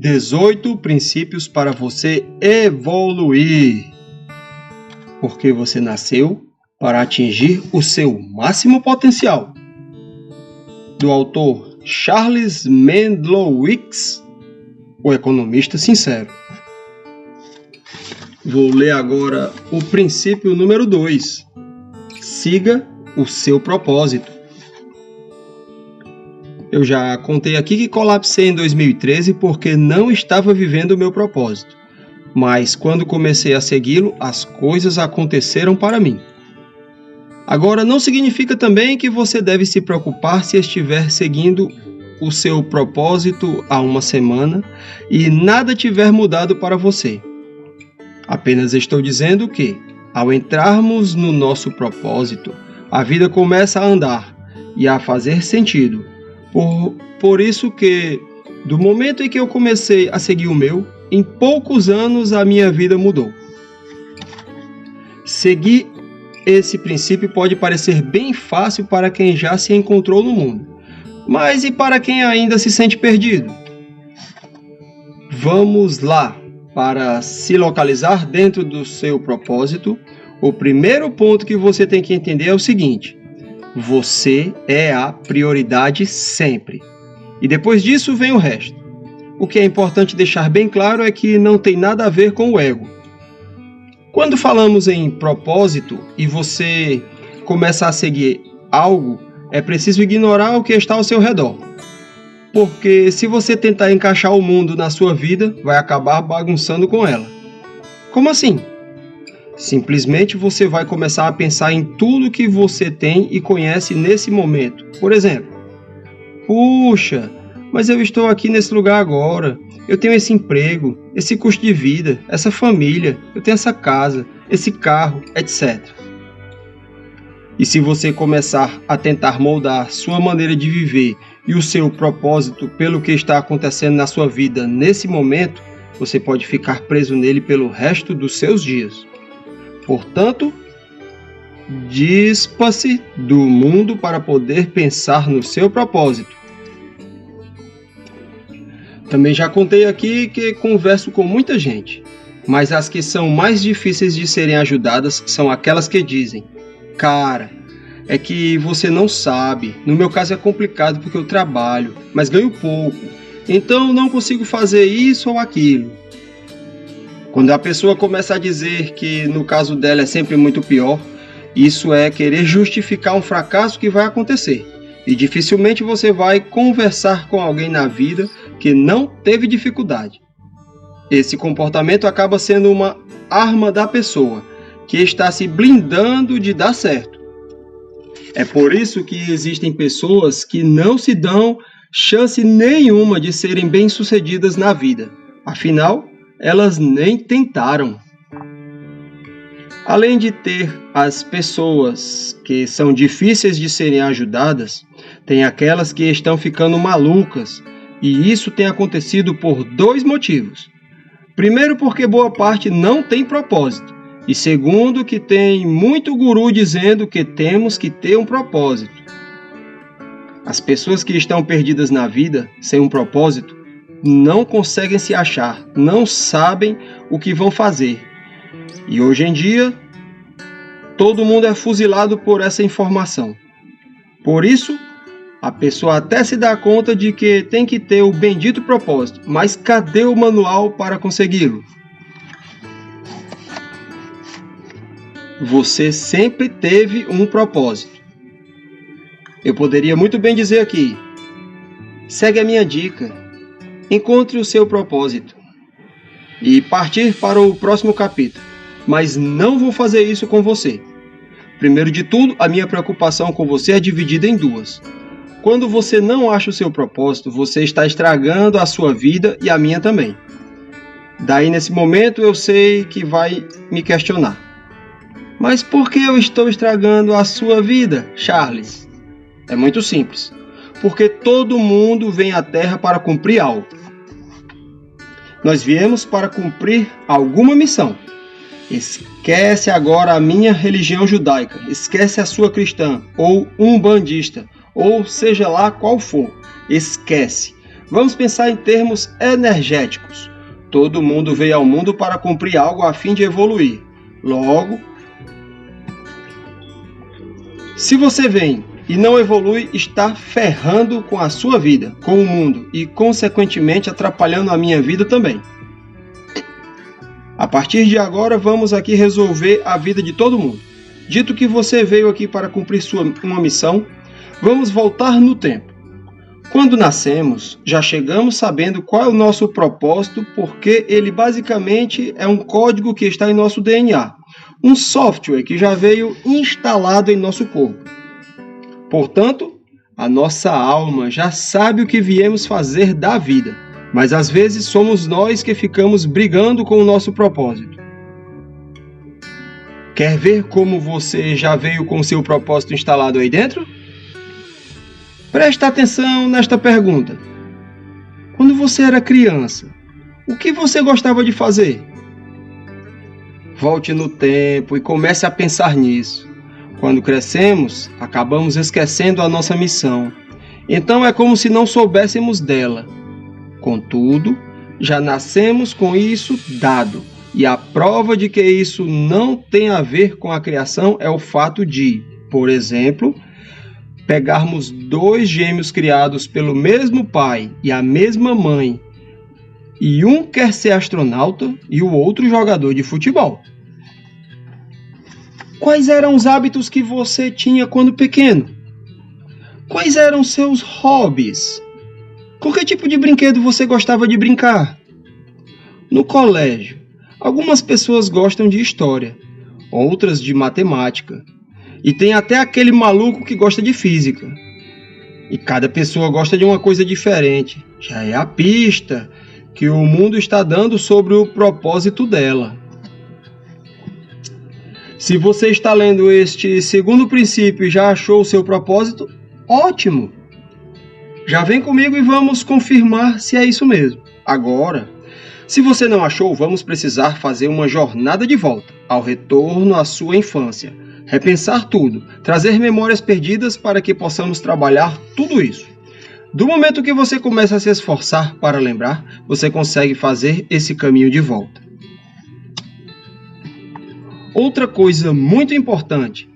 18 princípios para você evoluir. Porque você nasceu para atingir o seu máximo potencial. Do autor Charles Mendlowicz, o economista sincero. Vou ler agora o princípio número 2. Siga o seu propósito. Eu já contei aqui que colapsei em 2013 porque não estava vivendo o meu propósito. Mas quando comecei a segui-lo, as coisas aconteceram para mim. Agora, não significa também que você deve se preocupar se estiver seguindo o seu propósito há uma semana e nada tiver mudado para você. Apenas estou dizendo que, ao entrarmos no nosso propósito, a vida começa a andar e a fazer sentido. Por isso que, do momento em que eu comecei a seguir o meu, em poucos anos a minha vida mudou. Seguir esse princípio pode parecer bem fácil para quem já se encontrou no mundo, mas e para quem ainda se sente perdido? Vamos lá! Para se localizar dentro do seu propósito, o primeiro ponto que você tem que entender é o seguinte: você é a prioridade sempre. E depois disso vem o resto. O que é importante deixar bem claro é que não tem nada a ver com o ego. Quando falamos em propósito e você começa a seguir algo, é preciso ignorar o que está ao seu redor. Porque se você tentar encaixar o mundo na sua vida, vai acabar bagunçando com ela. Como assim? Simplesmente você vai começar a pensar em tudo que você tem e conhece nesse momento. Por exemplo, puxa, mas eu estou aqui nesse lugar agora, eu tenho esse emprego, esse custo de vida, essa família, eu tenho essa casa, esse carro, etc. E se você começar a tentar moldar sua maneira de viver e o seu propósito pelo que está acontecendo na sua vida nesse momento, você pode ficar preso nele pelo resto dos seus dias. Portanto, dispa-se do mundo para poder pensar no seu propósito. Também já contei aqui que converso com muita gente, mas as que são mais difíceis de serem ajudadas são aquelas que dizem: cara, é que você não sabe, no meu caso é complicado porque eu trabalho, mas ganho pouco, então não consigo fazer isso ou aquilo. Quando a pessoa começa a dizer que no caso dela é sempre muito pior, isso é querer justificar um fracasso que vai acontecer. E dificilmente você vai conversar com alguém na vida que não teve dificuldade. Esse comportamento acaba sendo uma arma da pessoa, que está se blindando de dar certo. É por isso que existem pessoas que não se dão chance nenhuma de serem bem-sucedidas na vida. Afinal, elas nem tentaram. Além de ter as pessoas que são difíceis de serem ajudadas, tem aquelas que estão ficando malucas, e isso tem acontecido por 2 motivos. Primeiro, porque boa parte não tem propósito. E segundo, que tem muito guru dizendo que temos que ter um propósito. As pessoas que estão perdidas na vida, sem um propósito, não conseguem se achar, não sabem o que vão fazer. E hoje em dia, todo mundo é fuzilado por essa informação. Por isso, a pessoa até se dá conta de que tem que ter o bendito propósito, mas cadê o manual para consegui-lo? Você sempre teve um propósito. Eu poderia muito bem dizer aqui: segue a minha dica, encontre o seu propósito e partir para o próximo capítulo. Mas não vou fazer isso com você. Primeiro de tudo, a minha preocupação com você é dividida em 2. Quando você não acha o seu propósito, você está estragando a sua vida e a minha também. Daí, nesse momento, eu sei que vai me questionar: mas por que eu estou estragando a sua vida, Charles? É muito simples. Porque todo mundo vem à Terra para cumprir algo. Nós viemos para cumprir alguma missão. Esquece agora a minha religião judaica, esquece a sua cristã, ou umbandista, ou seja lá qual for. Esquece. Vamos pensar em termos energéticos. Todo mundo veio ao mundo para cumprir algo a fim de evoluir. Logo, se você vem e não evolui, está ferrando com a sua vida, com o mundo e, consequentemente, atrapalhando a minha vida também. A partir de agora, vamos aqui resolver a vida de todo mundo. Dito que você veio aqui para cumprir uma missão, vamos voltar no tempo. Quando nascemos, já chegamos sabendo qual é o nosso propósito, porque ele basicamente é um código que está em nosso DNA, um software que já veio instalado em nosso corpo. Portanto, a nossa alma já sabe o que viemos fazer da vida, mas às vezes somos nós que ficamos brigando com o nosso propósito. Quer ver como você já veio com o seu propósito instalado aí dentro? Presta atenção nesta pergunta. Quando você era criança, o que você gostava de fazer? Volte no tempo e comece a pensar nisso. Quando crescemos, acabamos esquecendo a nossa missão. Então é como se não soubéssemos dela. Contudo, já nascemos com isso dado. E a prova de que isso não tem a ver com a criação é o fato de, por exemplo, pegarmos 2 gêmeos criados pelo mesmo pai e a mesma mãe, e um quer ser astronauta e o outro jogador de futebol. Quais eram os hábitos que você tinha quando pequeno? Quais eram seus hobbies? Com que tipo de brinquedo você gostava de brincar? No colégio, algumas pessoas gostam de história, outras de matemática. E tem até aquele maluco que gosta de física. E cada pessoa gosta de uma coisa diferente. Já é a pista que o mundo está dando sobre o propósito dela. Se você está lendo este segundo princípio e já achou o seu propósito, ótimo! Já vem comigo e vamos confirmar se é isso mesmo. Agora, se você não achou, vamos precisar fazer uma jornada de volta, ao retorno à sua infância. Repensar tudo, trazer memórias perdidas para que possamos trabalhar tudo isso. Do momento que você começa a se esforçar para lembrar, você consegue fazer esse caminho de volta. Outra coisa muito importante,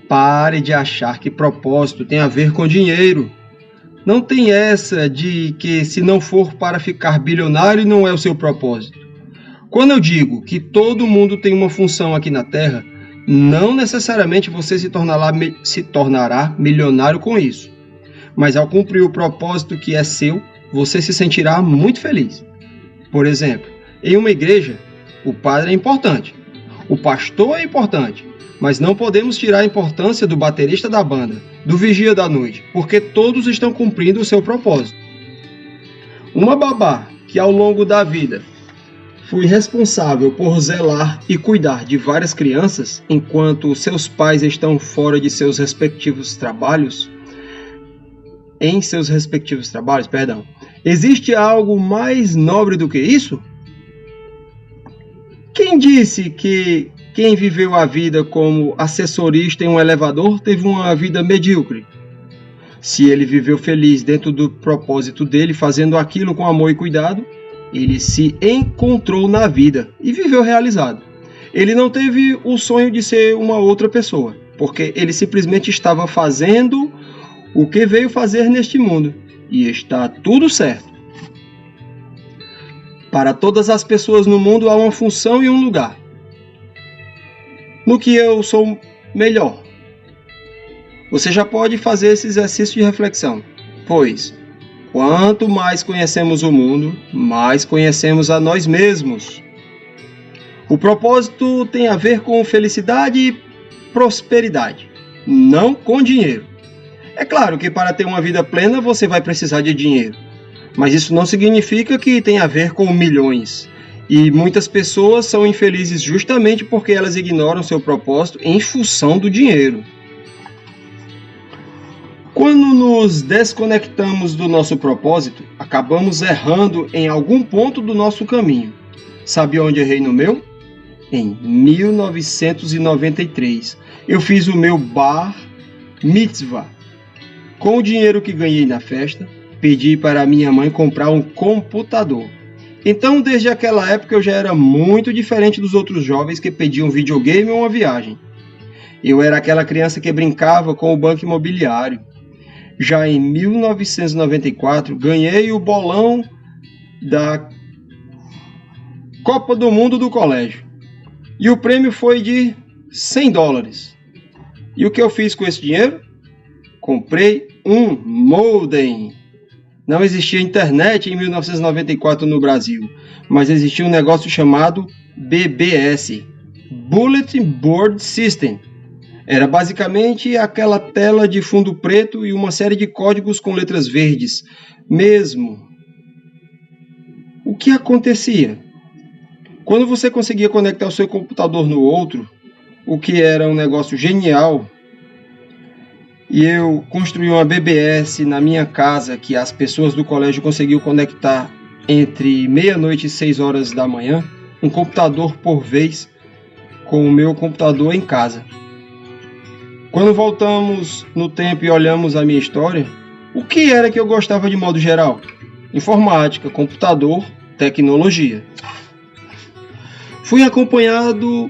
pare de achar que propósito tem a ver com dinheiro. Não tem essa de que se não for para ficar bilionário não é o seu propósito. Quando eu digo que todo mundo tem uma função aqui na Terra, não necessariamente você se tornará milionário com isso. Mas ao cumprir o propósito que é seu, você se sentirá muito feliz. Por exemplo, em uma igreja, o padre é importante, o pastor é importante, mas não podemos tirar a importância do baterista da banda, do vigia da noite, porque todos estão cumprindo o seu propósito. Uma babá que ao longo da vida fui responsável por zelar e cuidar de várias crianças, enquanto seus pais estão fora de seus respectivos trabalhos, existe algo mais nobre do que isso? Quem disse que quem viveu a vida como assessorista em um elevador teve uma vida medíocre? Se ele viveu feliz dentro do propósito dele, fazendo aquilo com amor e cuidado, ele se encontrou na vida e viveu realizado. Ele não teve o sonho de ser uma outra pessoa, porque ele simplesmente estava fazendo o que veio fazer neste mundo. E está tudo certo. Para todas as pessoas no mundo há uma função e um lugar. No que eu sou melhor? Você já pode fazer esse exercício de reflexão, pois quanto mais conhecemos o mundo, mais conhecemos a nós mesmos. O propósito tem a ver com felicidade e prosperidade, não com dinheiro. É claro que para ter uma vida plena você vai precisar de dinheiro, mas isso não significa que tem a ver com milhões. E muitas pessoas são infelizes justamente porque elas ignoram seu propósito em função do dinheiro. Quando nos desconectamos do nosso propósito, acabamos errando em algum ponto do nosso caminho. Sabe onde errei no meu? Em 1993. Eu fiz o meu bar mitzvah. Com o dinheiro que ganhei na festa, pedi para minha mãe comprar um computador. Então, desde aquela época, eu já era muito diferente dos outros jovens que pediam videogame ou uma viagem. Eu era aquela criança que brincava com o banco imobiliário. Já em 1994, ganhei o bolão da Copa do Mundo do colégio. E o prêmio foi de $100. E o que eu fiz com esse dinheiro? Comprei um modem. Não existia internet em 1994 no Brasil, mas existia um negócio chamado BBS, Bulletin Board System. Era basicamente aquela tela de fundo preto e uma série de códigos com letras verdes. Mesmo. O que acontecia? Quando você conseguia conectar o seu computador no outro, o que era um negócio genial, e eu construí uma BBS na minha casa que as pessoas do colégio conseguiam conectar entre meia-noite e 6 horas da manhã, um computador por vez, com o meu computador em casa. Quando voltamos no tempo e olhamos a minha história, o que era que eu gostava de modo geral? Informática, computador, tecnologia. Fui acompanhando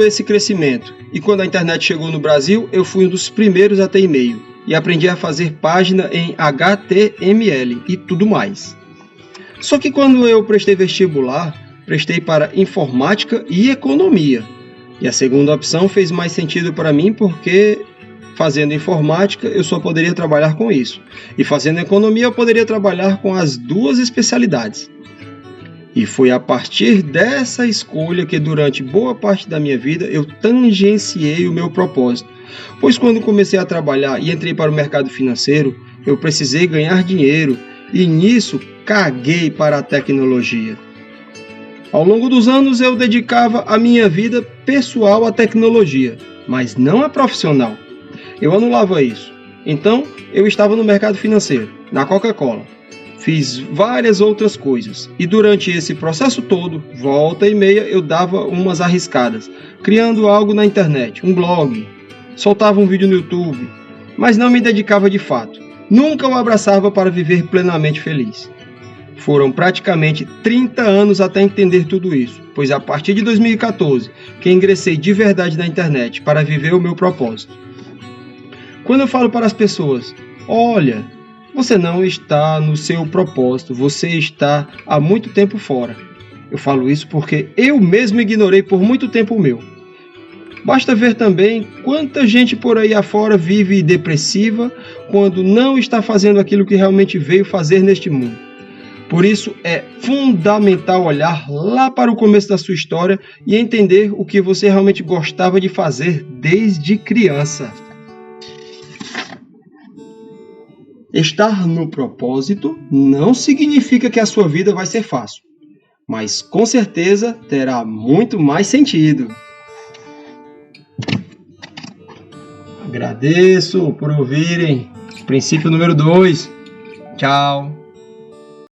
esse crescimento. E quando a internet chegou no Brasil, eu fui um dos primeiros a ter e-mail. E aprendi a fazer página em HTML e tudo mais. Só que quando eu prestei vestibular, prestei para informática e economia. E a segunda opção fez mais sentido para mim porque, fazendo informática, eu só poderia trabalhar com isso. E fazendo economia, eu poderia trabalhar com as duas especialidades. E foi a partir dessa escolha que durante boa parte da minha vida eu tangenciei o meu propósito. Pois quando comecei a trabalhar e entrei para o mercado financeiro, eu precisei ganhar dinheiro e nisso caguei para a tecnologia. Ao longo dos anos eu dedicava a minha vida pessoal à tecnologia, mas não a profissional. Eu anulava isso. Então eu estava no mercado financeiro, na Coca-Cola. Fiz várias outras coisas e durante esse processo todo, volta e meia, eu dava umas arriscadas, criando algo na internet, um blog, soltava um vídeo no YouTube, mas não me dedicava de fato. Nunca o abraçava para viver plenamente feliz. Foram praticamente 30 anos até entender tudo isso, pois a partir de 2014 que ingressei de verdade na internet para viver o meu propósito. Quando eu falo para as pessoas, olha, você não está no seu propósito, você está há muito tempo fora. Eu falo isso porque eu mesmo ignorei por muito tempo o meu. Basta ver também quanta gente por aí afora vive depressiva quando não está fazendo aquilo que realmente veio fazer neste mundo. Por isso é fundamental olhar lá para o começo da sua história e entender o que você realmente gostava de fazer desde criança. Estar no propósito não significa que a sua vida vai ser fácil, mas com certeza terá muito mais sentido. Agradeço por ouvirem. Princípio número 2. Tchau.